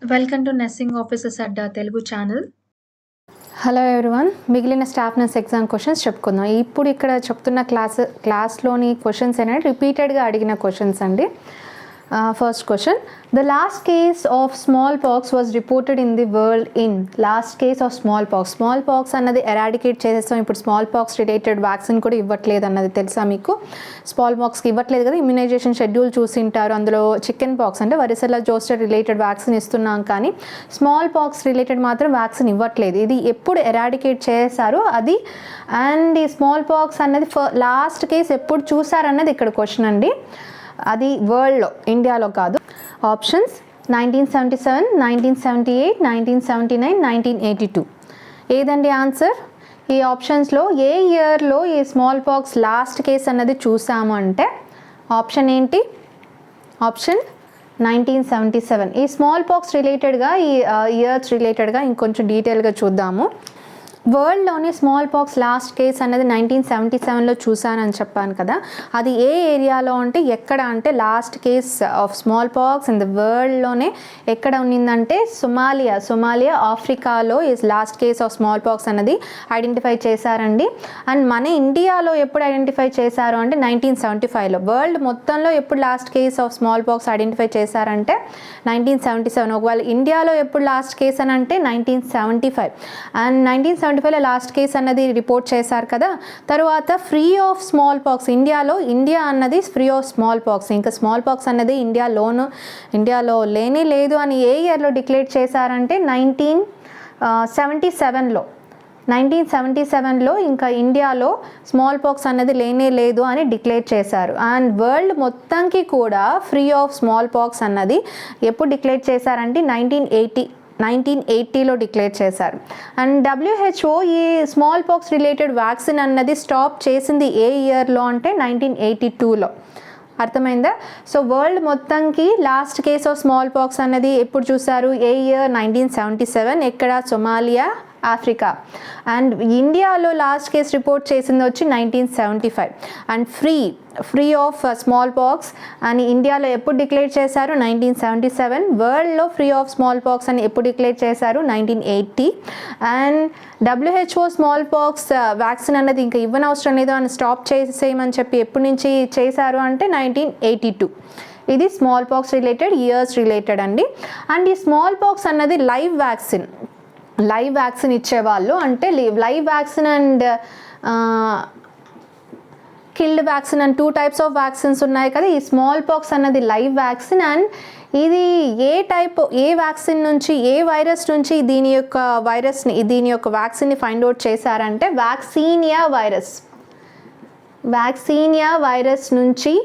Welcome to nursing officers Adda Telugu channel. Hello everyone, మిగిలిన staff nurse exam questions చెప్పుకుందాం. ఇప్పుడు ఇక్కడ చెప్తున్న క్లాస్లోని క్వశ్చన్స్ అనేవి రిపీటెడ్గా అడిగిన క్వశ్చన్స్ అండి. First question, the last case of small pox was reported in the world in. Last case of small pox అన్నది ఎరాడికేట్ చేసేస్తాం. ఇప్పుడు స్మాల్ పాక్స్ రిలేటెడ్ వ్యాక్సిన్ కూడా ఇవ్వట్లేదు అన్నది తెలుసా మీకు? స్మాల్ పాక్స్కి ఇవ్వట్లేదు కదా, ఇమ్యునైజేషన్ షెడ్యూల్ చూసింటారు. అందులో చికెన్ పాక్స్ అంటే వరిసెల్లా జోస్టర్ రిలేటెడ్ వ్యాక్సిన్ ఇస్తున్నాం, కానీ స్మాల్ పాక్స్ రిలేటెడ్ మాత్రం వ్యాక్సిన్ ఇవ్వట్లేదు. ఇది ఎప్పుడు ఎరాడికేట్ చేశారు అది, అండ్ ఈ స్మాల్ పాక్స్ అన్నది లాస్ట్ కేస్ ఎప్పుడు చూసారన్నది ఇక్కడ క్వశ్చన్ అండి. అది వరల్డ్లో, ఇండియాలో కాదు. ఆప్షన్స్ 1977, 1978, 1979, 1982. ఏదండి ఆన్సర్? ఈ ఆప్షన్స్లో ఏ ఇయర్లో ఈ స్మాల్ పాక్స్ లాస్ట్ కేస్ అన్నది చూసాము అంటే ఆప్షన్ ఏంటి? ఆప్షన్ 1977. ఈ స్మాల్ పాక్స్ రిలేటెడ్గా, ఈ ఇయర్స్ రిలేటెడ్గా ఇంకొంచెం డీటెయిల్గా చూద్దాము. వరల్డ్లోని స్మాల్ పాక్స్ లాస్ట్ కేస్ అనేది 1977లో చూసానని చెప్పాను కదా, అది ఏ ఏరియాలో అంటే ఎక్కడ అంటే last case of small pox in the వరల్డ్లోనే ఎక్కడ ఉన్నిందంటే సొమాలియా ఆఫ్రికాలో is last case of small pox అనేది ఐడెంటిఫై చేశారండి. అండ్ మన ఇండియాలో ఎప్పుడు ఐడెంటిఫై చేశారు అంటే 1975లో. వరల్డ్ మొత్తంలో ఎప్పుడు last case of small pox identify చేశారంటే 1977. ఒకవేళ ఇండియాలో ఎప్పుడు లాస్ట్ కేస్ అని అంటే 1975. అండ్ 1975లో లాస్ట్ కేస్ అన్నది రిపోర్ట్ చేశారు కదా. తర్వాత free of small pox India అన్నది ఫ్రీ ఆఫ్ స్మాల్ పాక్స్, ఇంకా స్మాల్ పాక్స్ అన్నది ఇండియాలో లేనే లేదు అని ఏ ఇయర్లో డిక్లేర్ చేశారంటే 1977లో ఇంకా ఇండియాలో స్మాల్ పాక్స్ అన్నది లేనే లేదు అని డిక్లేర్ చేశారు. అండ్ వరల్డ్ మొత్తంకి కూడా ఫ్రీ ఆఫ్ స్మాల్ పాక్స్ అన్నది ఎప్పుడు డిక్లేర్ చేశారంటే 1980లో డిక్లేర్ చేశారు. అండ్ WHO ఈ స్మాల్ పాక్స్ రిలేటెడ్ వ్యాక్సిన్ అన్నది స్టాప్ చేసింది ఏ ఇయర్లో అంటే 1982లో. అర్థమైందా? సో వరల్డ్ మొత్తంకి last case of small pox అన్నది ఎప్పుడు చూశారు? ఏ ఇయర్? 1977. ఎక్కడ? Somalia, Africa. అండ్ ఇండియాలో లాస్ట్ కేస్ రిపోర్ట్ చేసింది వచ్చి 1975. And free of small pox అని ఇండియాలో ఎప్పుడు డిక్లేర్ చేశారు? 1977. వరల్డ్లో ఫ్రీ ఆఫ్ స్మాల్ పాక్స్ అని ఎప్పుడు డిక్లేర్ చేశారు? 1980. And WHO small pox vaccine అన్నది ఇంకా ఇవ్వనవసరం లేదు అని స్టాప్ చేసేయమని చెప్పి ఎప్పటి నుంచి చేశారు అంటే 1982. ఇది small pox related years related అండి. అండ్ ఈ స్మాల్ పాక్స్ అన్నది లైవ్ వ్యాక్సిన్ ఇచ్చేవాళ్ళు, అంటే live vaccine and killed vaccine and 2 types of vaccines ఉన్నాయి కదా. ఈ స్మాల్ పాక్స్ అన్నది లైవ్ వ్యాక్సిన్. అండ్ ఇది ఏ వ్యాక్సిన్ నుంచి, ఏ వైరస్ నుంచి దీని యొక్క వ్యాక్సిన్ని ఫైండ్ అవుట్ చేశారంటే వ్యాక్సీనియా వైరస్ నుంచి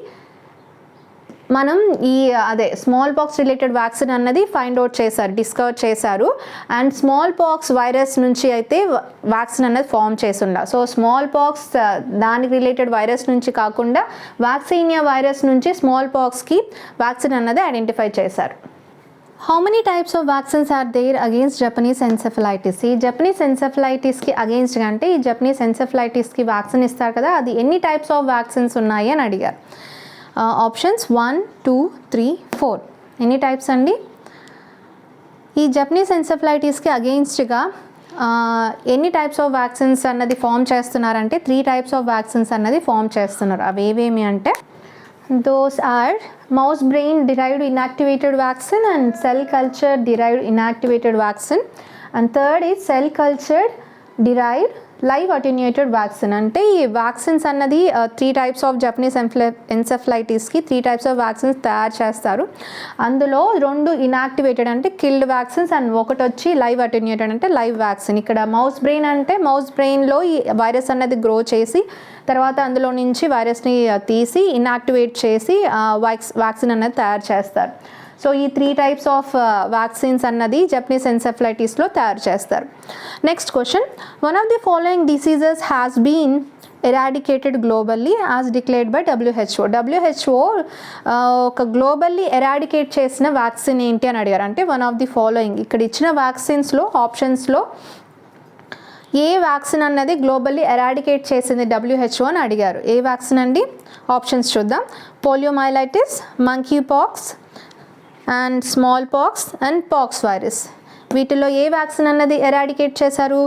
మనం స్మాల్ పాక్స్ రిలేటెడ్ వ్యాక్సిన్ అన్నది డిస్కవర్ చేశారు. అండ్ స్మాల్ పాక్స్ వైరస్ నుంచి అయితే వ్యాక్సిన్ అన్నది ఫామ్ చేసిండ. సో స్మాల్ పాక్స్ దానికి రిలేటెడ్ వైరస్ నుంచి కాకుండా వ్యాక్సీనియా వైరస్ నుంచి స్మాల్ పాక్స్కి వ్యాక్సిన్ అన్నది ఐడెంటిఫై చేశారు. How many types of vaccines are there against Japanese encephalitis? ఈ జపనీస్ ఎన్సెఫలైటిస్కి అగేన్స్ట్గా అంటే ఈ జపనీస్ ఎన్సెఫలైటిస్కి వ్యాక్సిన్ ఇస్తారు కదా, అది ఎన్ని టైప్స్ ఆఫ్ వ్యాక్సిన్స్ ఉన్నాయి అని అడిగారు. ఆప్షన్స్ 1, 2, 3, 4. ఎన్ని టైప్స్ అండి? ఈ జపనీస్ ఎన్సెఫలైటిస్కి అగెయిన్స్ట్గా ఎన్ని టైప్స్ ఆఫ్ వ్యాక్సిన్స్ అన్నది ఫామ్ చేస్తున్నారంటే 3 types ఆఫ్ వ్యాక్సిన్స్ అన్నది ఫామ్ చేస్తున్నారు. అవి ఏవేమి అంటే those are mouse brain derived inactivated vaccine and cell culture derived inactivated vaccine. And third is cell cultured derived live attenuated vaccine. అంటే ఈ వ్యాక్సిన్స్ అన్నది 3 types ఆఫ్ జపనీస్ ఎన్సెఫలైటిస్కి 3 types ఆఫ్ వ్యాక్సిన్స్ తయారు చేస్తారు. అందులో 2 ఇన్యాక్టివేటెడ్ అంటే కిల్డ్ వ్యాక్సిన్స్ అండ్ ఒకటి వచ్చి లైవ్ అటెన్యూయేటెడ్ అంటే లైవ్ వ్యాక్సిన్. ఇక్కడ మౌస్ బ్రెయిన్ అంటే మౌస్ బ్రెయిన్లో ఈ వైరస్ అన్నది గ్రో చేసి తర్వాత అందులో నుంచి వైరస్ని తీసి ఇన్యాక్టివేట్ చేసి వ్యాక్సిన్ అన్నది తయారు చేస్తారు. సో ఈ 3 types ఆఫ్ వ్యాక్సిన్స్ అన్నది జపనీస్ ఎన్సెఫలైటిస్లో తయారు చేస్తారు. Next question, one of the following diseases has been eradicated globally as declared by WHO ఒక గ్లోబల్లీ ఎరాడికేట్ చేసిన వ్యాక్సిన్ ఏంటి అని అడిగారు. అంటే వన్ ఆఫ్ ది ఫాలోయింగ్, ఇక్కడ ఇచ్చిన వ్యాక్సిన్స్లో ఆప్షన్స్లో ఏ వ్యాక్సిన్ అన్నది గ్లోబల్లీ ఎరాడికేట్ చేసింది WHO అని అడిగారు. ఏ వ్యాక్సిన్ అండి? ఆప్షన్స్ చూద్దాం. Poliomyelitis, monkey pox, and small pox and pox virus. వీటిలో ఏ వ్యాక్సిన్ అన్నది ఎరాడికేట్ చేశారు?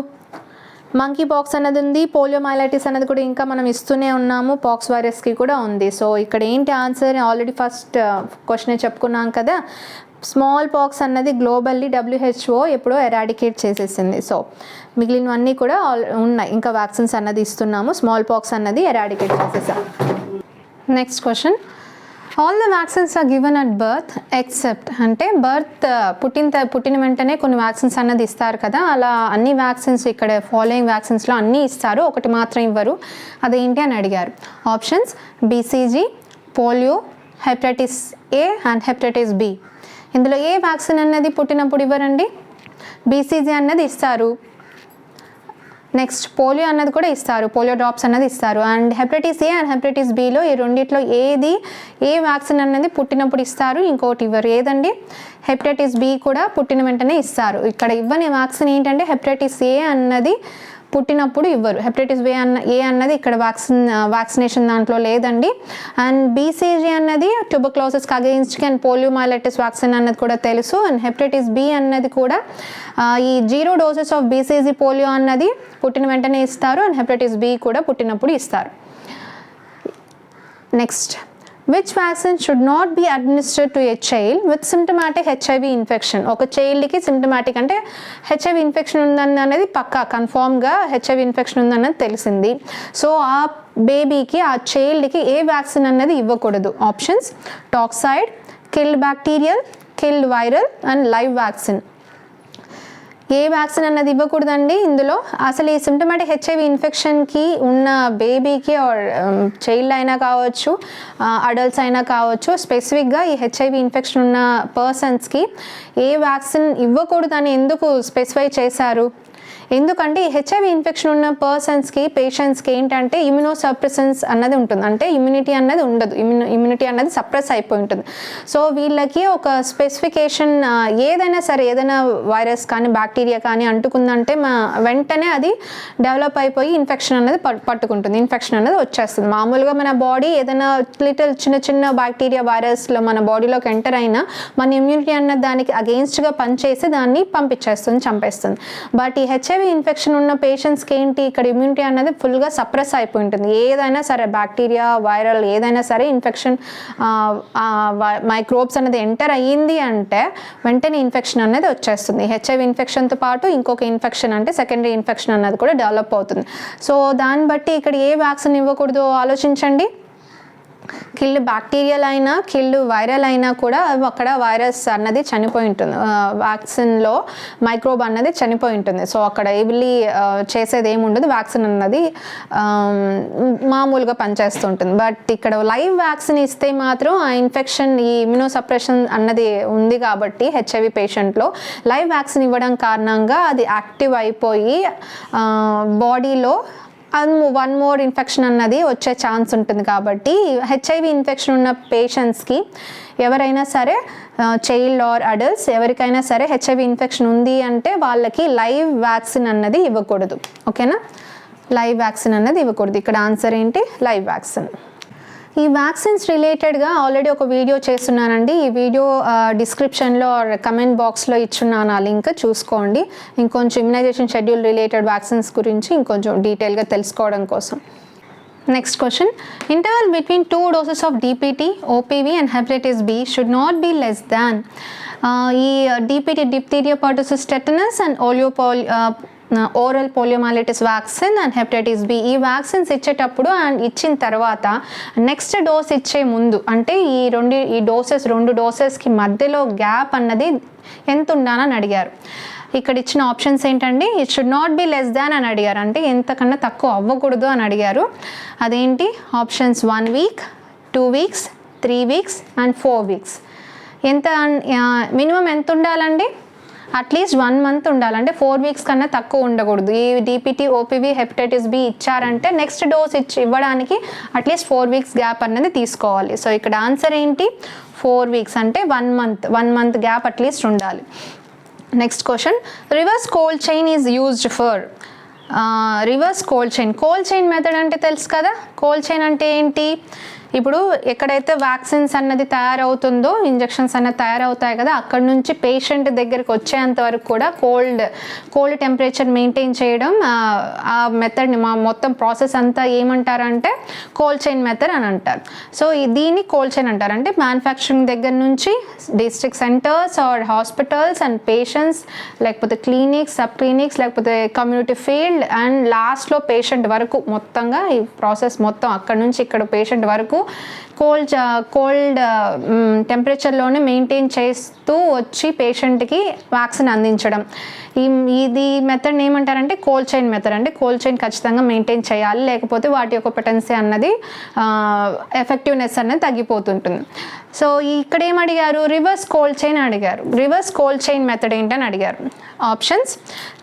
మంకీ పాక్స్ అన్నది ఉంది, పోలియోమైలైటిస్ అన్నది కూడా ఇంకా మనం ఇస్తూనే ఉన్నాము, పాక్స్ వైరస్కి కూడా ఉంది. సో ఇక్కడ ఏంటి ఆన్సర్? ఆల్రెడీ ఫస్ట్ క్వశ్చనే చెప్పుకున్నాం కదా, స్మాల్ పాక్స్ అన్నది గ్లోబల్లీ WHO ఎప్పుడో ఎరాడికేట్ చేసేసింది. సో మిగిలినవన్నీ కూడా ఉన్నాయి, ఇంకా వ్యాక్సిన్స్ అన్నది ఇస్తున్నాము, స్మాల్ పాక్స్ అన్నది ఎరాడికేట్ చేసేసాం. Next question, all the vaccines are given at birth except, అంటే బర్త్ పుట్టిన వెంటనే కొన్ని వ్యాక్సిన్స్ అన్నది ఇస్తారు కదా, అలా అన్ని వ్యాక్సిన్స్ ఇక్కడ ఫాలోయింగ్ వ్యాక్సిన్స్లో అన్నీ ఇస్తారు, ఒకటి మాత్రం ఇవ్వరు, అదేంటి అని అడిగారు. Options BCG, polio, hepatitis A and hepatitis B. ఇందులో ఏ వ్యాక్సిన్ అన్నది పుట్టినప్పుడు ఇవ్వరండి? BCG అన్నది ఇస్తారు, నెక్స్ట్ పోలియో అన్నది కూడా ఇస్తారు, పోలియో డ్రాప్స్ అన్నది ఇస్తారు, and hepatitis A and hepatitis Bలో ఈ రెండిట్లో ఏ వ్యాక్సిన్ అన్నది పుట్టినప్పుడు ఇస్తారు, ఇంకోటి ఇవ్వరు. ఏదండి? హెపటైటిస్ B కూడా పుట్టిన వెంటనే ఇస్తారు. ఇక్కడ ఇవ్వని వ్యాక్సిన్ ఏంటంటే హెపటైటిస్ A అన్నది పుట్టినప్పుడు ఇవ్వరు, హెపటైటిస్ A అన్నది ఇక్కడ వ్యాక్సినేషన్ దాంట్లో లేదండి. అండ్ BCG అన్నది ట్యూబర్క్లోసిస్కి అగెయిన్స్ట్కి అండ్ పోలియోమైలైటిస్ వ్యాక్సిన్ అన్నది కూడా తెలుసు. అండ్ హెపటైటిస్ B అన్నది కూడా ఈ 0 doses ఆఫ్ BCG పోలియో అన్నది పుట్టిన వెంటనే ఇస్తారు, అండ్ హెపటైటిస్ B కూడా పుట్టినప్పుడు ఇస్తారు. Next, which vaccine should not B administered to a child with symptomatic HIV infection? ఒక చైల్డ్కి సిమ్టమాటిక్ అంటే HIV ఇన్ఫెక్షన్ ఉందని అనేది పక్కా కన్ఫామ్గా HIV ఇన్ఫెక్షన్ ఉందన్నది తెలిసింది. సో ఆ బేబీకి, ఆ చైల్డ్కి ఏ వ్యాక్సిన్ అన్నది ఇవ్వకూడదు? Options toxoid, killed bacterial, killed viral and live vaccine. A vaccine అన్నది ఇవ్వకూడదండి ఇందులో? అసలు ఈ సిమ్టమాటిక్ HIV ఇన్ఫెక్షన్కి ఉన్న బేబీకి ఆర్ చైల్డ్ అయినా కావచ్చు, అడల్ట్స్ అయినా కావచ్చు, స్పెసిఫిక్గా ఈ HIV ఇన్ఫెక్షన్ ఉన్న పర్సన్స్కి ఏ వ్యాక్సిన్ ఇవ్వకూడదని ఎందుకు స్పెసిఫై చేశారు? ఎందుకంటే ఈ HIV ఇన్ఫెక్షన్ ఉన్న పర్సన్స్కి, పేషెంట్స్కి ఏంటంటే ఇమ్యూనోసప్రెసెన్స్ అన్నది ఉంటుంది, అంటే ఇమ్యూనిటీ అన్నది ఉండదు, ఇమ్యూనిటీ అన్నది సప్రెస్ అయిపోయి ఉంటుంది. సో వీళ్ళకి ఒక స్పెసిఫికేషన్, ఏదైనా సరే, ఏదైనా వైరస్ కానీ బ్యాక్టీరియా కానీ అంటుకుందంటే వెంటనే అది డెవలప్ అయిపోయి ఇన్ఫెక్షన్ అన్నది పట్టుకుంటుంది, ఇన్ఫెక్షన్ అన్నది వచ్చేస్తుంది. మామూలుగా మన బాడీ ఏదైనా లిటిల్ చిన్న బ్యాక్టీరియా వైరస్లో మన బాడీలోకి ఎంటర్ అయినా మన ఇమ్యూనిటీ అన్నది దానికి అగెయిన్స్ట్గా పనిచేసి దాన్ని పంపించేస్తుంది, చంపేస్తుంది. బట్ ఈ HIV ఇన్ఫెక్షన్ ఉన్న పేషెంట్స్కి ఏంటి, ఇక్కడ ఇమ్యూనిటీ అన్నది ఫుల్గా సప్రెస్ అయిపోయి ఉంటుంది. ఏదైనా సరే బ్యాక్టీరియా, వైరల్ ఏదైనా సరే ఇన్ఫెక్షన్, మైక్రోబ్స్ అనేది ఎంటర్ అయ్యింది అంటే వెంటనే ఇన్ఫెక్షన్ అనేది వచ్చేస్తుంది. HIV ఇన్ఫెక్షన్తో పాటు ఇంకొక ఇన్ఫెక్షన్ అంటే సెకండరీ ఇన్ఫెక్షన్ అన్నది కూడా డెవలప్ అవుతుంది. సో దాన్ని బట్టి ఇక్కడ ఏ వ్యాక్సిన్ ఇవ్వకూడదు ఆలోచించండి. కిల్డ్ బ్యాక్టీరియల్ అయినా, కిల్డ్ వైరల్ అయినా కూడా అక్కడ వైరస్ అన్నది చనిపోయి ఉంటుంది, వ్యాక్సిన్లో మైక్రోబ్ అన్నది చనిపోయి ఉంటుంది. సో అక్కడ ఏబిలి చేసేది ఏముండదు, వ్యాక్సిన్ అన్నది మామూలుగా పనిచేస్తుంటుంది. బట్ ఇక్కడ లైవ్ వ్యాక్సిన్ ఇస్తే మాత్రం ఆ ఇన్ఫెక్షన్, ఈ ఇమ్యూనోసప్రెషన్ అన్నది ఉంది కాబట్టి HIV పేషెంట్లో లైవ్ వ్యాక్సిన్ ఇవ్వడం కారణంగా అది యాక్టివ్ అయిపోయి బాడీలో వన్ మోర్ ఇన్ఫెక్షన్ అన్నది వచ్చే ఛాన్స్ ఉంటుంది. కాబట్టి HIV ఇన్ఫెక్షన్ ఉన్న పేషెంట్స్కి ఎవరైనా సరే, చైల్డ్ ఆర్ అడల్ట్స్ ఎవరికైనా సరే HIV ఇన్ఫెక్షన్ ఉంది అంటే వాళ్ళకి లైవ్ వ్యాక్సిన్ అన్నది ఇవ్వకూడదు. ఓకేనా? లైవ్ వ్యాక్సిన్ అన్నది ఇవ్వకూడదు. ఇక్కడ ఆన్సర్ ఏంటి? Live vaccine. ఈ వ్యాక్సిన్స్ రిలేటెడ్గా ఆల్రెడీ ఒక వీడియో చేస్తున్నానండి, ఈ వీడియో డిస్క్రిప్షన్లో కమెంట్ బాక్స్లో ఇచ్చున్నాను, ఆ లింక్ చూసుకోండి. ఇంకొంచెం ఇమ్యునైజేషన్ షెడ్యూల్ రిలేటెడ్ వ్యాక్సిన్స్ గురించి ఇంకొంచెం డీటెయిల్గా తెలుసుకోవడం కోసం. Next question, interval between 2 doses of DPT, OPV and hepatitis B should not be less than. ఈ DPT, diphtheria pertussis tetanus and oral poliomyelitis vaccine and hepatitis B, ఈ vaccines ఇచ్చేటప్పుడు and ఇచ్చిన తర్వాత నెక్స్ట్ డోస్ ఇచ్చే ముందు, అంటే ఈ రెండు డోసెస్కి మధ్యలో గ్యాప్ అన్నది ఎంత ఉండాలని అడిగారు. ఇక్కడ ఇచ్చిన ఆప్షన్స్ ఏంటండి? It should not be less దాన్ అని అడిగారు, అంటే ఎంతకన్నా తక్కువ అవ్వకూడదు అని అడిగారు. అదేంటి? Options 1 week, 2 weeks, 3 weeks and 4 weeks. ఎంత మినిమం ఎంత ఉండాలండి? అట్లీస్ట్ 1 month ఉండాలంటే 4 weeks కన్నా తక్కువ ఉండకూడదు. ఈ DPT, OPV, హెపటైటిస్ B ఇచ్చారంటే నెక్స్ట్ డోస్ ఇవ్వడానికి అట్లీస్ట్ 4 weeks గ్యాప్ అనేది తీసుకోవాలి. సో ఇక్కడ ఆన్సర్ ఏంటి? 4 weeks, అంటే 1 month గ్యాప్ అట్లీస్ట్ ఉండాలి. Next question, reverse cold chain is used for. Reverse cold chain method అంటే తెలుసు కదా. కోల్డ్ చైన్ అంటే ఏంటి? ఇప్పుడు ఎక్కడైతే వ్యాక్సిన్స్ అన్నది తయారవుతుందో, ఇంజెక్షన్స్ అన్నది తయారవుతాయి కదా, అక్కడ నుంచి పేషెంట్ దగ్గరికి వచ్చేంత వరకు కూడా కోల్డ్ టెంపరేచర్ మెయింటైన్ చేయడం, ఆ మెథడ్ని మొత్తం ప్రాసెస్ అంతా ఏమంటారంటే కోల్డ్ చైన్ మెథడ్ అని అంటారు. సో దీన్ని కోల్డ్ చైన్ అంటారు. అంటే మ్యానుఫ్యాక్చరింగ్ దగ్గర నుంచి district centres or hospitals and patients, లేకపోతే క్లినిక్స్, సబ్ క్లినిక్స్, లేకపోతే కమ్యూనిటీ ఫీల్డ్ అండ్ లాస్ట్లో పేషెంట్ వరకు మొత్తంగా ఈ ప్రాసెస్ మొత్తం అక్కడ నుంచి ఇక్కడ పేషెంట్ వరకు కోల్డ్ టెంపరేచర్లోనే మెయింటైన్ చేస్తూ వచ్చి పేషెంట్కి వ్యాక్సిన్ అందించడం. ఇది మెథడ్ ఏమంటారంటే కోల్డ్ చైన్ మెథడ్. అంటే కోల్డ్ చైన్ ఖచ్చితంగా మెయింటైన్ చేయాలి, లేకపోతే వాటి యొక్క పొటెన్సీ అన్నది ఎఫెక్టివ్నెస్ అనేది తగ్గిపోతుంటుంది. సో ఇక్కడ ఏం అడిగారు, రివర్స్ కోల్డ్ చైన్ అడిగారు. రివర్స్ కోల్డ్ చైన్ మెథడ్ ఏంటని అడిగారు. Options: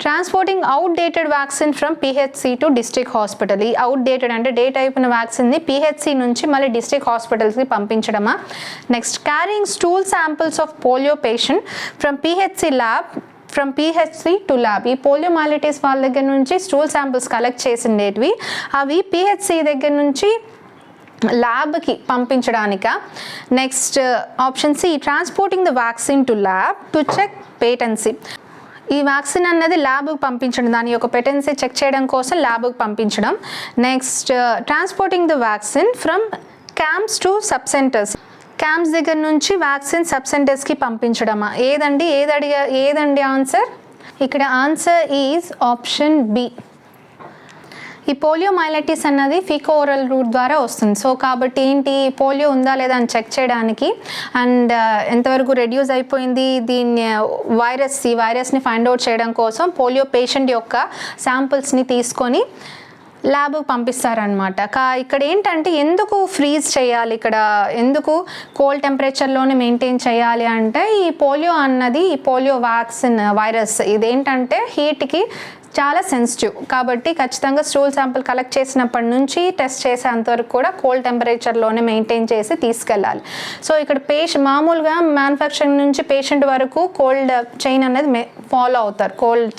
transporting out dated vaccine from PHC to district hospital. ఈ అవుట్ డేటెడ్ అంటే డేట్ అయిపోయిన వ్యాక్సిన్ని పిహెచ్సి నుంచి మళ్ళీ డిస్ట్రిక్ట్ హాస్పిటల్స్కి పంపించడమా. Next, carrying stool samples of polio patient from PHC to lab. ఈ పోలియో మైలైటిస్ వాళ్ళ దగ్గర నుంచి స్టూల్ శాంపిల్స్ కలెక్ట్ చేసిండేటివి అవి పిహెచ్సి దగ్గర నుంచి ల్యాబ్కి పంపించడానిక. Next option C, transporting the vaccine to lab to check patency. ఈ వ్యాక్సిన్ అన్నది ల్యాబ్కి పంపించడం, దాని యొక్క పేటెన్సీ చెక్ చేయడం కోసం ల్యాబ్కి పంపించడం. Next, transporting the vaccine from camps to sub centres. Camps దగ్గర నుంచి వ్యాక్సిన్ సబ్ సెంటర్స్కి పంపించడమా. ఏదండి ఆన్సర్? ఇక్కడ ఆన్సర్ ఈజ్ ఆప్షన్ బి. ఈ పోలియో మైలైటిస్ అన్నది ఫీకో ఓరల్ రూట్ ద్వారా వస్తుంది. సో కాబట్టి ఏంటి, పోలియో ఉందా లేదా అని చెక్ చేయడానికి అండ్ ఎంతవరకు రెడ్యూస్ అయిపోయింది ఈ వైరస్ని ఫైండ్ అవుట్ చేయడం కోసం పోలియో పేషెంట్ యొక్క శాంపిల్స్ని తీసుకొని ల్యాబ్కి పంపిస్తారనమాట. ఇక్కడ ఏంటంటే ఎందుకు ఫ్రీజ్ చేయాలి, ఇక్కడ ఎందుకు కోల్డ్ టెంపరేచర్లోనే మెయింటైన్ చేయాలి అంటే ఈ పోలియో వ్యాక్సిన్ వైరస్ ఇదేంటంటే హీట్కి చాలా సెన్సిటివ్ కాబట్టి ఖచ్చితంగా స్టూల్ శాంపుల్ కలెక్ట్ చేసినప్పటి నుంచి టెస్ట్ చేసేంతవరకు కూడా కోల్డ్ టెంపరేచర్లోనే మెయింటైన్ చేసి తీసుకెళ్ళాలి. సో ఇక్కడ మామూలుగా మ్యానుఫ్యాక్చరింగ్ నుంచి పేషెంట్ వరకు కోల్డ్ చైన్ అనేది ఫాలో అవుతారు, కోల్డ్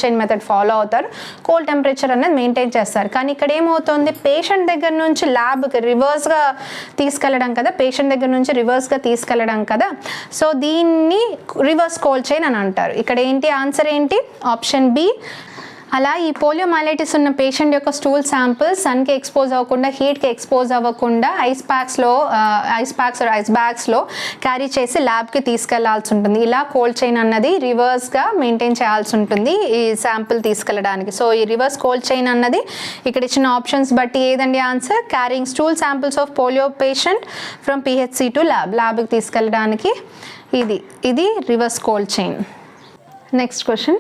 చైన్ మెథడ్ ఫాలో అవుతారు, కోల్డ్ టెంపరేచర్ అనేది మెయింటైన్ చేస్తారు. కానీ ఇక్కడ ఏమవుతుంది, పేషెంట్ దగ్గర నుంచి ల్యాబ్కి రివర్స్గా తీసుకెళ్ళడం కదా, సో దీన్ని రివర్స్ కోల్డ్ చైన్ అని అంటారు. ఇక్కడ ఏంటి ఆన్సర్ ఏంటి, ఆప్షన్ బి. అలా ఈ పోలియో మైలైటిస్ ఉన్న పేషెంట్ యొక్క స్టూల్ శాంపిల్స్ సన్కి ఎక్స్పోజ్ అవ్వకుండా, హీట్కి ఎక్స్పోజ్ అవ్వకుండా ఐస్ బ్యాగ్స్లో క్యారీ చేసి ల్యాబ్కి తీసుకెళ్లాల్సి ఉంటుంది. ఇలా కోల్డ్ చైన్ అన్నది రివర్స్గా మెయింటైన్ చేయాల్సి ఉంటుంది ఈ శాంపిల్ తీసుకెళ్ళడానికి. సో ఈ రివర్స్ కోల్డ్ చైన్ అన్నది ఇక్కడ ఇచ్చిన ఆప్షన్స్ బట్టి ఏదండి answer, carrying stool samples of polio patient from PHC to ల్యాబ్కి తీసుకెళ్ళడానికి ఇది reverse cold chain. Next question,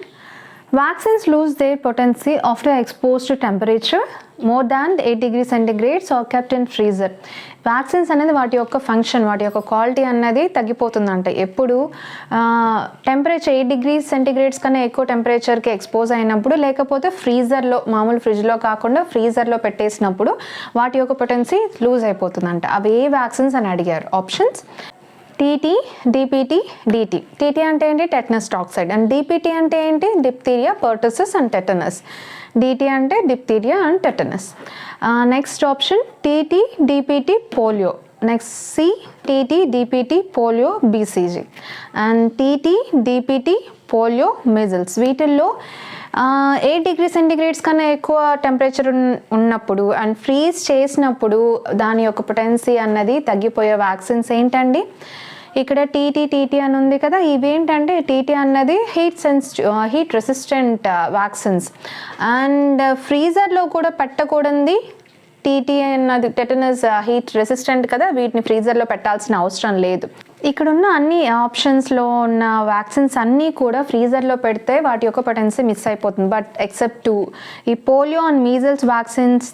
vaccines lose their potency after exposed to temperature more than 8 degrees centigrade or kept in freezer. Vaccines అనేది వాటి యొక్క function, వాటి యొక్క quality అన్నది తగ్గిపోతుందంట ఎప్పుడు టెంపరేచర్ 8 degrees centigrade కన్నా ఎక్కువ టెంపరేచర్కి ఎక్స్పోజ్ అయినప్పుడు, లేకపోతే ఫ్రీజర్లో, మామూలు ఫ్రిడ్జ్లో కాకుండా ఫ్రీజర్లో పెట్టేసినప్పుడు వాటి యొక్క పొటెన్సీ లూజ్ అయిపోతుందంట. అవి ఏ వ్యాక్సిన్స్ అని అడిగారు. Options: TT, DPT, DT. TT అంటే ఏంటి, టెటనస్ టాక్సైడ్. అండ్ డిపిటీ అంటే ఏంటి, diphtheria, pertussis and tetanus. DT అంటే diphtheria and tetanus. Next option TT, DPT, polio. Next C, TT, DPT, polio, BCG. And TT, DPT, polio, measles. వీటిల్లో 8 degrees centigrade కన్నా ఎక్కువ temperature ఉన్నప్పుడు and freeze చేసినప్పుడు దాని యొక్క పొటెన్సీ అన్నది తగ్గిపోయే వ్యాక్సిన్స్ ఏంటండి, ఇక్కడ టీటీ అని ఉంది కదా, ఇవేంటంటే టీటీ అన్నది హీట్ రెసిస్టెంట్ వ్యాక్సిన్స్. అండ్ ఫ్రీజర్లో కూడా పెట్టకూడదు. టీటీ అన్నది టెటనస్ హీట్ రెసిస్టెంట్ కదా, వీటిని ఫ్రీజర్లో పెట్టాల్సిన అవసరం లేదు. ఇక్కడున్న అన్ని ఆప్షన్స్లో ఉన్న వ్యాక్సిన్స్ అన్నీ కూడా ఫ్రీజర్లో పెడితే వాటి యొక్క పొటెన్సీ మిస్ అయిపోతుంది. బట్ ఎక్సెప్ట్ 2, ఈ పోలియో అండ్ మీజల్స్ వ్యాక్సిన్స్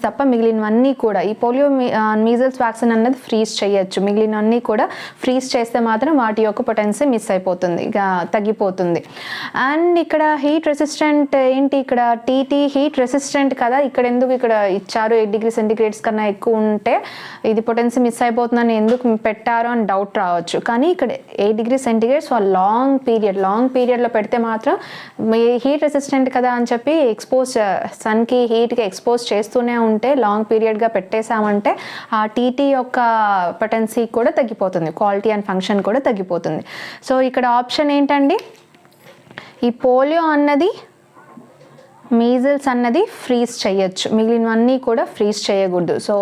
తప్ప మిగిలినవన్నీ కూడా, ఈ పోలియో మీజల్స్ వ్యాక్సిన్ అన్నది ఫ్రీజ్ చేయొచ్చు, మిగిలినవన్నీ కూడా ఫ్రీజ్ చేస్తే మాత్రం వాటి యొక్క పొటెన్సీ మిస్ అయిపోతుంది, తగ్గిపోతుంది. అండ్ ఇక్కడ హీట్ రెసిస్టెంట్ ఏంటి, ఇక్కడ టీటీ హీట్ రెసిస్టెంట్ కదా, ఇక్కడ ఎందుకు ఇక్కడ ఇచ్చారు 8 degrees centigrade కన్నా ఎక్కువ ఉంటే ఇది పొటెన్సీ మిస్ అయిపోతుందని ఎందుకు పెట్టారో అని డౌట్ రావచ్చు. కానీ ఇక్కడ 8 degrees centigrade ఫర్ లాంగ్ పీరియడ్లో పెడితే మాత్రం హీట్ రెసిస్టెంట్ కదా అని చెప్పి సన్కి హీట్కి ఎక్స్పోజ్ చేస్తూనే ఉంటే లాంగ్ పీరియడ్గా పెట్టేశామంటే ఆ టీటీ యొక్క పొటెన్సీ కూడా తగ్గిపోతుంది, క్వాలిటీ అండ్ ఫంక్షన్ కూడా తగ్గిపోతుంది. సో ఇక్కడ ఆప్షన్ ఏంటండి, ఈ పోలియో అన్నది మీజిల్స్ అన్నది ఫ్రీజ్ చేయొచ్చు, మిగిలినవన్నీ కూడా ఫ్రీజ్ చేయకూడదు. సో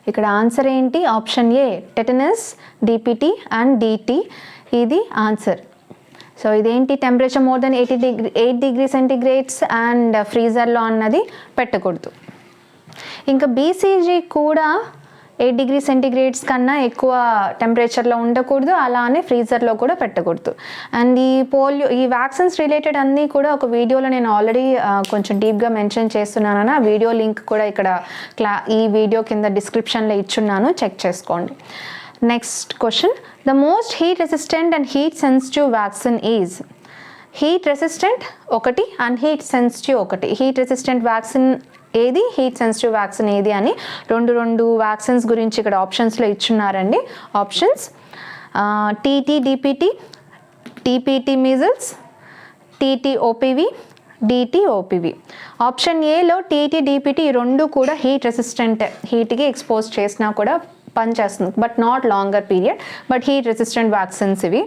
ఇక్కడ ఆన్సర్ ఏంటి, option A tetanus, DPT and DT ఇది ఆన్సర్. సో ఇదేంటి, temperature more than 8 degree centigrades and ఫ్రీజర్లో అన్నది పెట్టకూడదు. ఇంకా బీసీజీ కూడా 8 డిగ్రీ సెంటిగ్రేడ్స్ కన్నా ఎక్కువ టెంపరేచర్లో ఉండకూడదు, అలానే ఫ్రీజర్లో కూడా పెట్టకూడదు. అండ్ ఈ వ్యాక్సిన్స్ రిలేటెడ్ అన్నీ కూడా ఒక వీడియోలో నేను ఆల్రెడీ కొంచెం డీప్గా మెన్షన్ చేస్తున్నాను. ఆ వీడియో లింక్ కూడా ఇక్కడ ఈ వీడియో కింద డిస్క్రిప్షన్లో ఇచ్చున్నాను, చెక్ చేసుకోండి. Next question, the most heat resistant and heat sensitive vaccine is. Heat resistant ఒకటి అండ్ హీట్ సెన్సిటివ్ ఒకటి. హీట్ రెసిస్టెంట్ వ్యాక్సిన్ ఏది, హీట్ సెన్సిటివ్ వ్యాక్సిన్ ఏది అని రెండు వ్యాక్సిన్స్ గురించి ఇక్కడ ఆప్షన్స్లో ఇచ్చున్నారండి. Options TT DPT, TPT measles, TT OPV, DT OPV. Option ఏలో టీటీ డిపిటి ఈ రెండు కూడా హీట్ రెసిస్టెంట్, హీట్కి ఎక్స్పోజ్ చేసినా కూడా పనిచేస్తుంది, but not longer period, but heat resistant vaccines ఇవి.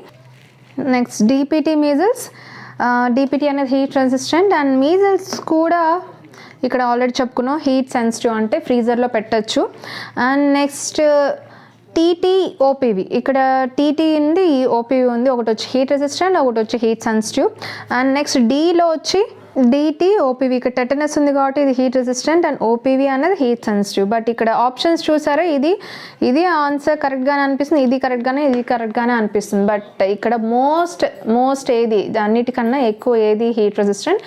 నెక్స్ట్ డిపిటి మీజిల్స్, డిపిటి అనేది హీట్ రెసిస్టెంట్ అండ్ మీజిల్స్ కూడా ఇక్కడ ఆల్రెడీ చెప్పుకున్నాం హీట్ సెన్సిటివ్, అంటే ఫ్రీజర్లో పెట్టచ్చు. అండ్ నెక్స్ట్ టీటీ ఓపీవీ, ఇక్కడ టీటీ ఉంది, ఓపీవీ ఉంది, ఒకటి వచ్చి హీట్ రెసిస్టెంట్, ఒకటి వచ్చి హీట్ సెన్సిటివ్. అండ్ నెక్స్ట్ డీలో వచ్చి డిటి ఓపీవీ, ఇక్కడ టెటనస్ ఉంది కాబట్టి ఇది హీట్ రెసిస్టెంట్ అండ్ ఓపీవీ అనేది హీట్ సెన్సిటివ్. బట్ ఇక్కడ ఆప్షన్స్ చూసారా, ఇది ఆన్సర్ కరెక్ట్గానే అనిపిస్తుంది, ఇది కరెక్ట్గానే అనిపిస్తుంది. బట్ ఇక్కడ మోస్ట్ ఏది, అన్నిటికన్నా ఎక్కువ ఏది హీట్ రెసిస్టెంట్,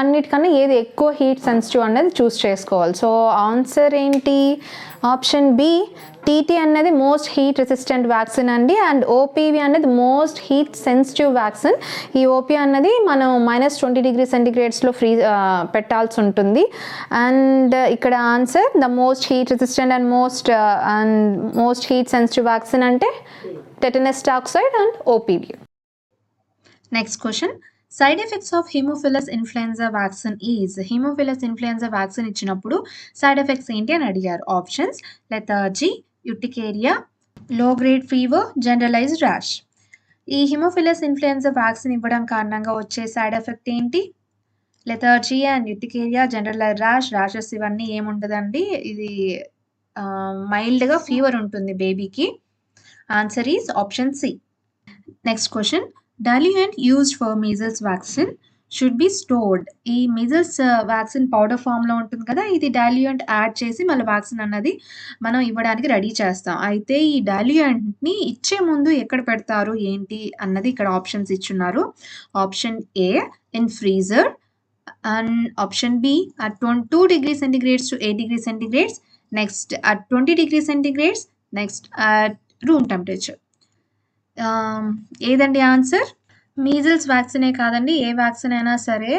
అన్నిటికన్నా ఏది ఎక్కువ హీట్ సెన్సిటివ్ అనేది చూస్ చేసుకోవాలి. సో ఆన్సర్ ఏంటి, ఆప్షన్ బి టీటీ అనేది మోస్ట్ హీట్ రెసిస్టెంట్ వ్యాక్సిన్ అండి. అండ్ ఓపీవీ అనేది మోస్ట్ హీట్ సెన్సిటివ్ వ్యాక్సిన్. ఈ ఓపీ అన్నది మనం -20 డిగ్రీ సెంటిగ్రేడ్స్లో పెట్టాల్సి ఉంటుంది. అండ్ ఇక్కడ answer the most heat resistant and most heat sensitive vaccine అంటే tetanus toxoid and OPV. Next question, side effects of haemophilus influenza vaccine is. Haemophilus influenza vaccine ఇచ్చినప్పుడు side effects ఏంటి అని అడిగారు. ఆప్షన్స్ లెథార్జీ, యుటికేరియా, లో grade fever, generalised rash. ఈ haemophilus influenza vaccine ఇవ్వడం కారణంగా వచ్చే సైడ్ ఎఫెక్ట్ ఏంటి, lethargy and urticaria, generalised rashes ఇవన్నీ ఏముండదండి, ఇది మైల్డ్గా ఫీవర్ ఉంటుంది బేబీకి. Answer is option C. Next question, diluent used for measles vaccine should be stored. ఈ మీజల్స్ వ్యాక్సిన్ పౌడర్ ఫామ్లో ఉంటుంది కదా, ఇది డైల్యూయంట్ యాడ్ చేసి మళ్ళీ వ్యాక్సిన్ అన్నది మనం ఇవ్వడానికి రెడీ చేస్తాం. అయితే ఈ డైల్యూయంట్ని ఇచ్చే ముందు ఎక్కడ పెడతారు ఏంటి అన్నది ఇక్కడ ఆప్షన్స్ ఇచ్చున్నారు. Option A in freezer, and option B at 2 degree centigrades to 8 degree centigrades, next at 20 degree centigrades, next at room temperature. ఏదండి ఆన్సర్, మీజిల్స్ వ్యాక్సినే కాదండి, ఏ వ్యాక్సిన్ అయినా సరే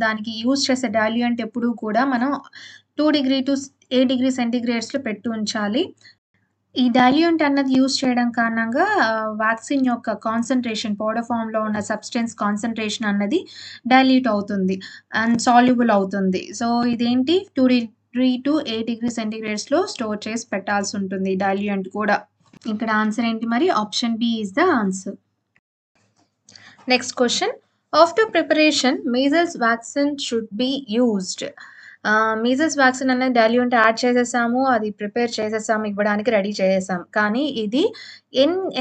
దానికి యూజ్ చేసే డైల్యూయంట్ ఎప్పుడూ కూడా మనం 2 degree to 8 degree సెంటిగ్రేడ్స్లో పెట్టి ఉంచాలి. ఈ డైల్యూయంట్ అన్నది యూజ్ చేయడం కారణంగా వ్యాక్సిన్ యొక్క కాన్సన్ట్రేషన్, పౌడర్ ఫామ్లో ఉన్న సబ్స్టెన్స్ కాన్సన్ట్రేషన్ అన్నది డైల్యూట్ అవుతుంది అండ్ సాల్యుబుల్ అవుతుంది. సో ఇదేంటి 2 degree to 8 degree సెంటిగ్రేడ్స్లో స్టోర్ చేసి పెట్టాల్సి ఉంటుంది డైల్యూయంట్ కూడా. ఇక్కడ ఆన్సర్ ఏంటి మరి, option B is the answer. Next question, after preparation measles vaccine should be used. Measles vaccine అనేది డైల్యూయంట్ యాడ్ చేసేసాము, అది ప్రిపేర్ చేసేసాము, ఇవ్వడానికి రెడీ చేసేసాము, కానీ ఇది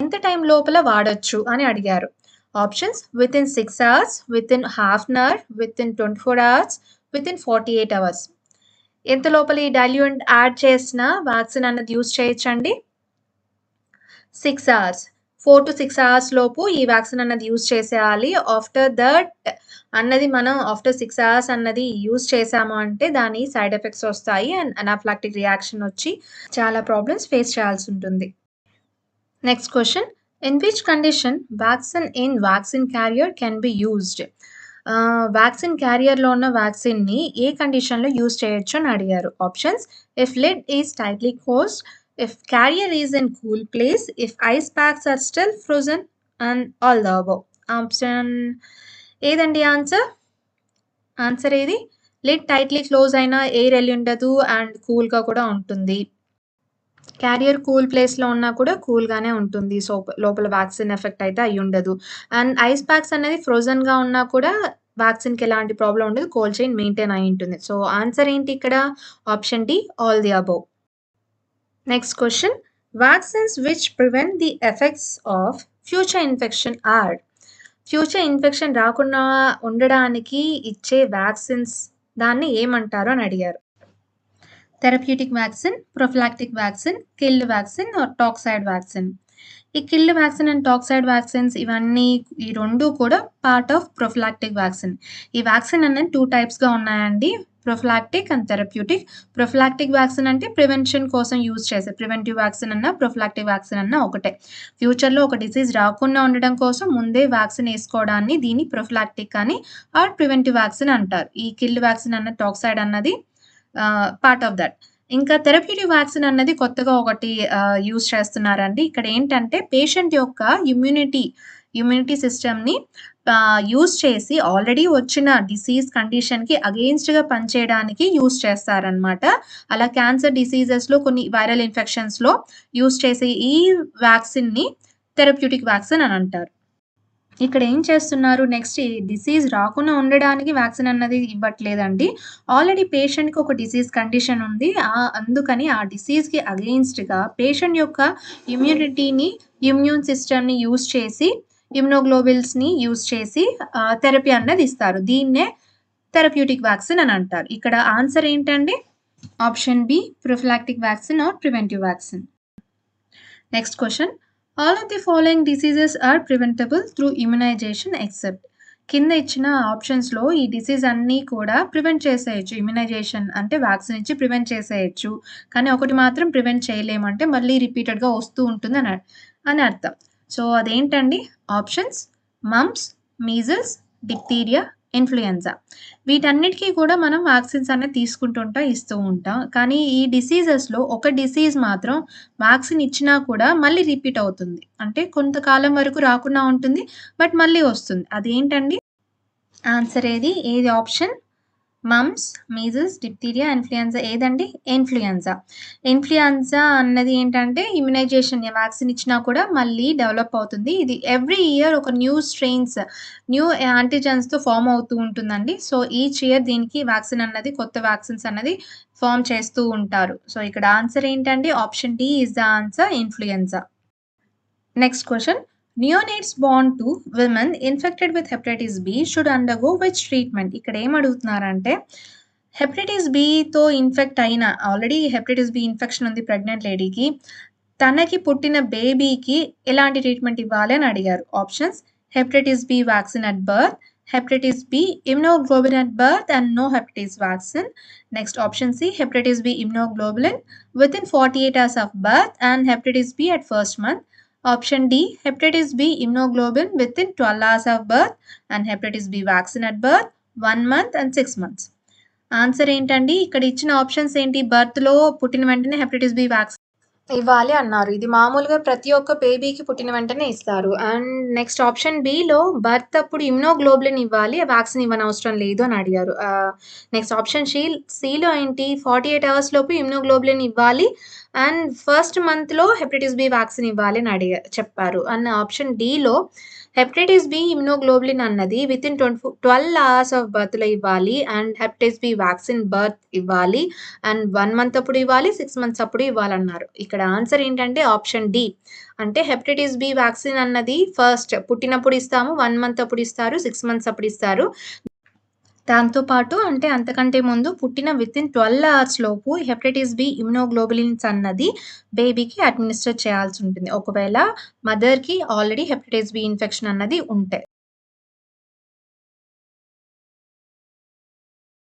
ఎంత టైం లోపల వాడచ్చు అని అడిగారు. Options within 6 hours, within half an hour, within 24 hours, within 48 hours. ఎంత లోపల ఈ డైల్యూయంట్ యాడ్ చేసిన వ్యాక్సిన్ అన్నది యూజ్ చేయొచ్చండి, 6 hours, 4 to 6 hours లోపు ఈ వ్యాక్సిన్ అన్నది యూజ్ చేసేయాలి. ఆఫ్టర్ దట్ అన్నది మనం ఆఫ్టర్ 6 hours అన్నది యూజ్ చేసాము అంటే దాని సైడ్ ఎఫెక్ట్స్ వస్తాయి అండ్ అనాఫ్లాక్టిక్ రియాక్షన్ వచ్చి చాలా ప్రాబ్లమ్స్ ఫేస్ చేయాల్సి ఉంటుంది. Next question, in which condition vaccine in vaccine carrier can be used. Vaccine క్యారియర్లో ఉన్న వ్యాక్సిన్ని ఏ కండిషన్లో యూజ్ చేయొచ్చు అని అడిగారు. Options if lid is tightly closed, if carrier is in cool place, if ice packs are still frozen, and all the above. Option ఏదండి answer, answer ఏది, లిడ్ టైట్‌లీ క్లోజ్ అయినా ఎయిర్ ఎళ్ళుండదు అండ్ కూల్‌గా కూడా ఉంటుంది. Carrier cool ప్లేస్‌లో ఉన్నా కూడా కూల్‌గానే ఉంటుంది. సో, లోపల వ్యాక్సిన్ ఎఫెక్ట్ అయితే అయ్యుండదు. అండ్ ఐస్ ప్యాక్స్ అనేది ఫ్రోజన్‌గా ఉన్నా కూడా వ్యాక్సిన్‌కి ఎలాంటి ప్రాబ్లమ్ ఉండదు. కోల్డ్ చైన్ మెయింటైన్ అయ్యుంటుంది. సో, ఆన్సర్ ఏంటి ఇక్కడ? Option D all the above. Next question. Vaccines which prevent the effects of future infection are? Future infection రాకుండా ఉండడానికి ఇచ్చే వ్యాక్సిన్స్ దాన్ని ఏమంటారు అని అడిగారు. Therapeutic vaccine, prophylactic vaccine, killed vaccine or toxoid vaccine. ఈ killed vaccine and toxoid vaccines ఇవన్నీ ఈ 2 కూడా పార్ట్ ఆఫ్ ప్రొఫిలాక్టిక్ వ్యాక్సిన్. ఈ వ్యాక్సిన్ అనేది 2 టైప్స్‌గా ఉన్నాయండి. Prophylactic and therapeutic. Prophylactic vaccine అంటే ప్రివెన్షన్ కోసం యూజ్ చేసే ప్రివెంటివ్ వ్యాక్సిన్ అన్నా, ప్రొఫిలాక్టిక్ వ్యాక్సిన్ అన్నా ఒకటే. ఫ్యూచర్‌లో ఒక డిసీజ్ రాకుండా ఉండడం కోసం ముందే వ్యాక్సిన్ ఏసుకోవడాన్ని దీన్ని ప్రొఫిలాక్టిక్ అని ఆర్ ప్రివెంటివ్ వ్యాక్సిన్ అంటారు. ఈ కిల్డ్ వ్యాక్సిన్ అన్న టాక్సైడ్ అన్నది పార్ట్ ఆఫ్ దట్. ఇంకా థెరప్యూటిక్ వ్యాక్సిన్ అన్నది కొత్తగా ఒకటి యూజ్ చేస్తున్నారండి. ఇక్కడ ఏంటంటే పేషెంట్ యొక్క ఇమ్యూనిటీ సిస్టమ్‌ని యూజ్ చేసి ఆల్రెడీ వచ్చిన డిసీజ్ కండిషన్‌కి అగెయిన్స్ట్‌గా పనిచేయడానికి యూజ్ చేస్తారనమాట. అలా క్యాన్సర్ డిసీజెస్‌లో కొన్ని వైరల్ ఇన్ఫెక్షన్స్‌లో యూజ్ చేసే ఈ వ్యాక్సిన్‌ని థెరప్యూటిక్ వ్యాక్సిన్ అని అంటారు. ఇక్కడ ఏం చేస్తున్నారు నెక్స్ట్ ఈ డిసీజ్ రాకుండా ఉండడానికి వ్యాక్సిన్ అన్నది ఇవ్వట్లేదండి. ఆల్రెడీ పేషెంట్‌కి ఒక డిసీజ్ కండిషన్ ఉంది. అందుకని ఆ డిసీజ్‌కి అగెయిన్స్ట్‌గా పేషెంట్ యొక్క ఇమ్యూన్ సిస్టమ్‌ని యూజ్ చేసి ఇమ్యునోగ్లోబుల్స్‌ని యూజ్ చేసి థెరపీ అన్నది ఇస్తారు. దీన్నే థెరప్యూటిక్ వ్యాక్సిన్ అని అంటారు. ఇక్కడ ఆన్సర్ ఏంటండి? Option B prophylactic vaccine or preventive vaccine. Next question. All of the following diseases are preventable through immunisation except. కింద ఇచ్చిన ఆప్షన్స్‌లో ఈ డిసీజ్ అన్నీ కూడా ప్రివెంట్ చేసేయొచ్చు. ఇమ్యునైజేషన్ అంటే వ్యాక్సిన్ ఇచ్చి ప్రివెంట్ చేసేయొచ్చు. కానీ ఒకటి మాత్రం ప్రివెంట్ చేయలేము. అంటే మళ్ళీ రిపీటెడ్‌గా వస్తూ ఉంటుంది అని అర్థం. సో, అదేంటండి? Options mumps, measles, diphtheria, influenza. వీటన్నిటికి కూడా మనం వ్యాక్సిన్స్ అనేది తీసుకుంటూ ఉంటాం, ఇస్తూ ఉంటాం. కానీ ఈ డిసీజెస్‌లో ఒక డిసీజ్ మాత్రం వ్యాక్సిన్ ఇచ్చినా కూడా మళ్ళీ రిపీట్ అవుతుంది. అంటే కొంతకాలం వరకు రాకుండా ఉంటుంది. బట్ మళ్ళీ వస్తుంది. అదేంటండి? ఆన్సర్ ఏది option? Mumps, measles, diphtheria, influenza ఏదండి? ఇన్‌ఫ్లుయెన్జా అన్నది ఏంటంటే ఇమ్యునైజేషన్ వ్యాక్సిన్ ఇచ్చినా కూడా మళ్ళీ డెవలప్ అవుతుంది. ఇది ఎవ్రీ ఇయర్ ఒక న్యూ యాంటిజెన్స్‌తో ఫార్మ్ అవుతూ ఉంటుందండి. సో, ఈచ్ ఇయర్ దీనికి వ్యాక్సిన్ అన్నది కొత్త వ్యాక్సిన్స్ అన్నది ఫార్మ్ చేస్తూ ఉంటారు. సో, ఇక్కడ ఆన్సర్ ఏంటండి? Option D is the answer influenza. Next question. Neonates born to women infected with hepatitis B should undergo which treatment? ఇక్కడ ఏం అడుగుతున్నారంటే హెపటైటిస్ బితో ఇన్ఫెక్ట్ అయిన ఆల్రెడీ హెపటైటిస్ బి ఇన్ఫెక్షన్ ఉంది ప్రెగ్నెంట్ లేడీకి. తనకి పుట్టిన బేబీకి ఎలాంటి ట్రీట్మెంట్ ఇవ్వాలి అని అడిగారు. Options hepatitis B vaccine at birth, hepatitis B immunoglobulin at birth and no hepatitis vaccine. Next option C hepatitis B immunoglobulin within 48 hours of birth and hepatitis B at first month. Option D hepatitis B immunoglobulin within 12 hours of birth and hepatitis B vaccine at birth 1 month and 6 months. Answer ఏంటండి? ఇక్కడ ఇచ్చిన options ఏంటి? బర్త్‌లో పుట్టిన వెంటనే hepatitis B vaccine ఇవ్వాలి అన్నారు. ఇది మామూలుగా ప్రతి ఒక్క బేబీకి పుట్టిన వెంటనే ఇస్తారు. And next option below birth అప్పుడు ఇమ్యునోగ్లోబులిన్ ఇవ్వాలి. వ్యాక్సిన్ ఇవ్వనవసరం లేదు అని అడిగారు. నెక్స్ట్ ఆప్షన్ సిలో ఏంటి? 48 hours లోపు ఇమ్యునోగ్లోబులిన్ ఇవ్వాలి. అండ్ ఫస్ట్ మంత్‌లో హెపటైటిస్ బి వ్యాక్సిన్ ఇవ్వాలి అని చెప్పారు. అండ్ ఆప్షన్ డిలో హెపటైటిస్ బి ఇమ్యునోగ్లోబులిన్ అన్నది వితిన్ 12 hours ఆఫ్ బర్త్‌లో ఇవ్వాలి. And hepatitis B vaccine birth ఇవ్వాలి. అండ్ 1 month అప్పుడు ఇవ్వాలి, 6 months అప్పుడు ఇవ్వాలన్నారు. ఇక్కడ ఆన్సర్ ఏంటంటే ఆప్షన్ డి. అంటే హెపటైటిస్ బి వ్యాక్సిన్ అన్నది ఫస్ట్ పుట్టినప్పుడు ఇస్తాము, 1 month అప్పుడు ఇస్తారు, 6 months అప్పుడు ఇస్తారు. దాంతో పాటు అంటే అంతకంటే ముందు పుట్టిన వితిన్ 12 hours లోపు హెపటైటిస్ బి ఇమ్యునోగ్లోబులిన్స్ అన్నది బేబీకి అడ్మినిస్టర్ చేయాల్సి ఉంటుంది. ఒకవేళ మదర్‌కి ఆల్రెడీ హెపటైటిస్ బి ఇన్ఫెక్షన్ అన్నది ఉంటే.